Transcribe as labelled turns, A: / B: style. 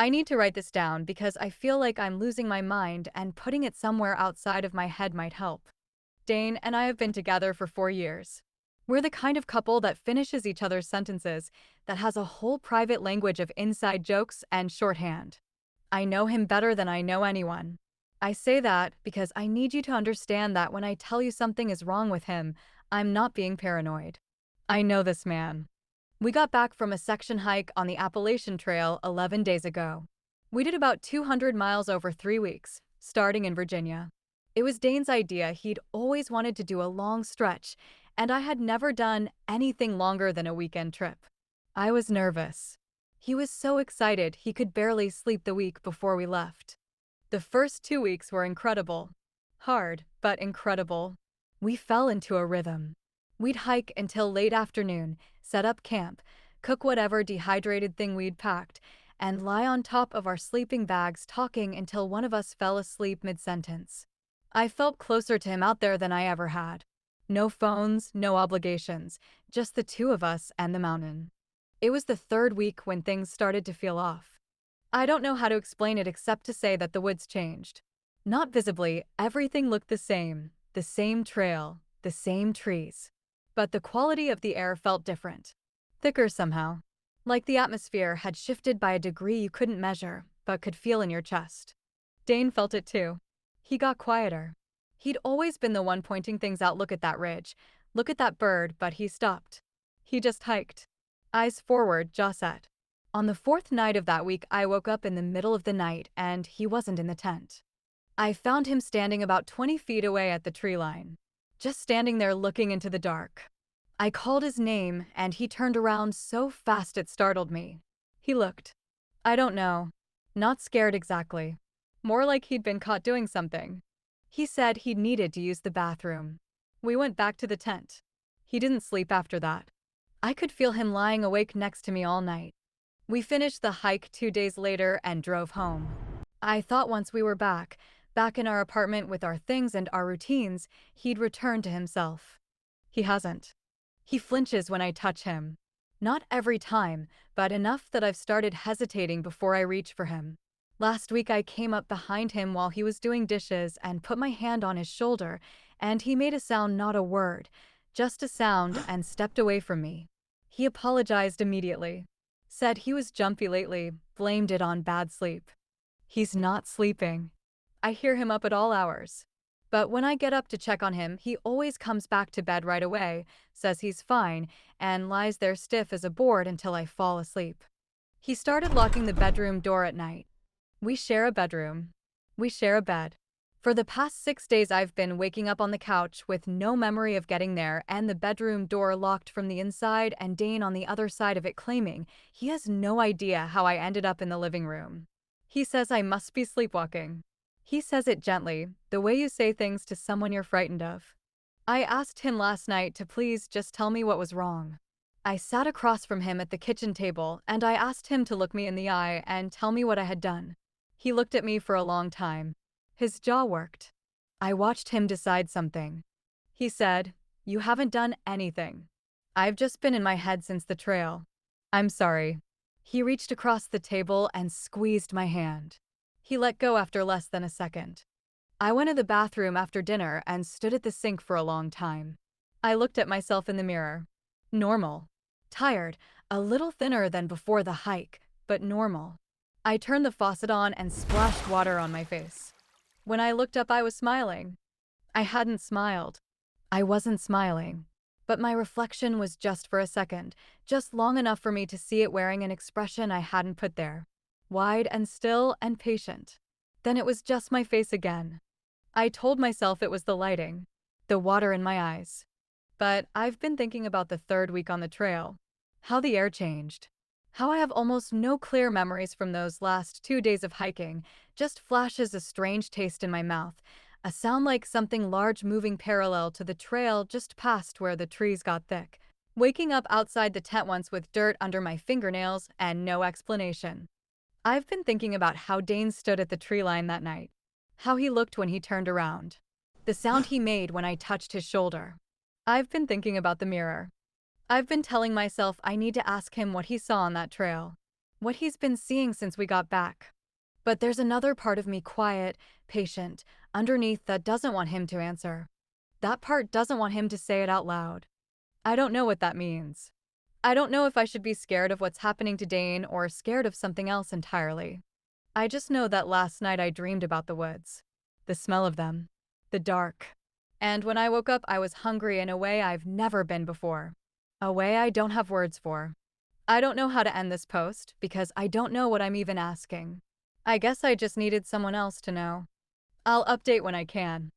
A: I need to write this down because I feel like I'm losing my mind and putting it somewhere outside of my head might help. Dane and I have been together for 4 years. We're the kind of couple that finishes each other's sentences, that has a whole private language of inside jokes and shorthand. I know him better than I know anyone. I say that because I need you to understand that when I tell you something is wrong with him, I'm not being paranoid. I know this man. We got back from a section hike on the Appalachian Trail 11 days ago. We did about 200 miles over 3 weeks, starting in Virginia. It was Dane's idea. He'd always wanted to do a long stretch, and I had never done anything longer than a weekend trip. I was nervous. He was so excited he could barely sleep the week before we left. The first 2 weeks were incredible. Hard, but incredible. We fell into a rhythm. We'd hike until late afternoon, set up camp, cook whatever dehydrated thing we'd packed, and lie on top of our sleeping bags talking until one of us fell asleep mid-sentence. I felt closer to him out there than I ever had. No phones, no obligations, just the two of us and the mountain. It was the third week when things started to feel off. I don't know how to explain it except to say that the woods changed. Not visibly, everything looked the same trail, the same trees. But the quality of the air felt different. Thicker somehow. Like the atmosphere had shifted by a degree you couldn't measure, but could feel in your chest. Dane felt it too. He got quieter. He'd always been the one pointing things out. Look at that ridge. Look at that bird, but he stopped. He just hiked. Eyes forward, jaw set. On the fourth night of that week, I woke up in the middle of the night and he wasn't in the tent. I found him standing about 20 feet away at the tree line. Just standing there looking into the dark. I called his name and he turned around so fast it startled me. He looked. I don't know. Not scared exactly. More like he'd been caught doing something. He said he needed to use the bathroom. We went back to the tent. He didn't sleep after that. I could feel him lying awake next to me all night. We finished the hike 2 days later and drove home. I thought once we were back in our apartment with our things and our routines, he'd return to himself. He hasn't. He flinches when I touch him. Not every time, but enough that I've started hesitating before I reach for him. Last week I came up behind him while he was doing dishes and put my hand on his shoulder, and he made a sound, not a word, just a sound, and stepped away from me. He apologized immediately. Said he was jumpy lately, blamed it on bad sleep. He's not sleeping. I hear him up at all hours. But when I get up to check on him, he always comes back to bed right away, says he's fine, and lies there stiff as a board until I fall asleep. He started locking the bedroom door at night. We share a bedroom. We share a bed. For the past 6 days I've been waking up on the couch with no memory of getting there and the bedroom door locked from the inside and Dane on the other side of it claiming he has no idea how I ended up in the living room. He says I must be sleepwalking. He says it gently, the way you say things to someone you're frightened of. I asked him last night to please just tell me what was wrong. I sat across from him at the kitchen table and I asked him to look me in the eye and tell me what I had done. He looked at me for a long time. His jaw worked. I watched him decide something. He said, "You haven't done anything. I've just been in my head since the trail. I'm sorry." He reached across the table and squeezed my hand. He let go after less than a second. I went to the bathroom after dinner and stood at the sink for a long time. I looked at myself in the mirror. Normal. Tired, a little thinner than before the hike, but normal. I turned the faucet on and splashed water on my face. When I looked up, I was smiling. I hadn't smiled. I wasn't smiling. But my reflection was just for a second, just long enough for me to see it wearing an expression I hadn't put there. Wide and still and patient. Then it was just my face again. I told myself it was the lighting, the water in my eyes. But I've been thinking about the third week on the trail. How the air changed. How I have almost no clear memories from those last 2 days of hiking, just flashes a strange taste in my mouth, a sound like something large moving parallel to the trail just past where the trees got thick. Waking up outside the tent once with dirt under my fingernails and no explanation. I've been thinking about how Dane stood at the tree line that night. How he looked when he turned around. The sound he made when I touched his shoulder. I've been thinking about the mirror. I've been telling myself I need to ask him what he saw on that trail. what he's been seeing since we got back. But there's another part of me, quiet, patient, underneath, that doesn't want him to answer. That part doesn't want him to say it out loud. I don't know what that means. I don't know if I should be scared of what's happening to Dane or scared of something else entirely. I just know that last night I dreamed about the woods, the smell of them, the dark. And when I woke up, I was hungry in a way I've never been before. A way I don't have words for. I don't know how to end this post because I don't know what I'm even asking. I guess I just needed someone else to know. I'll update when I can.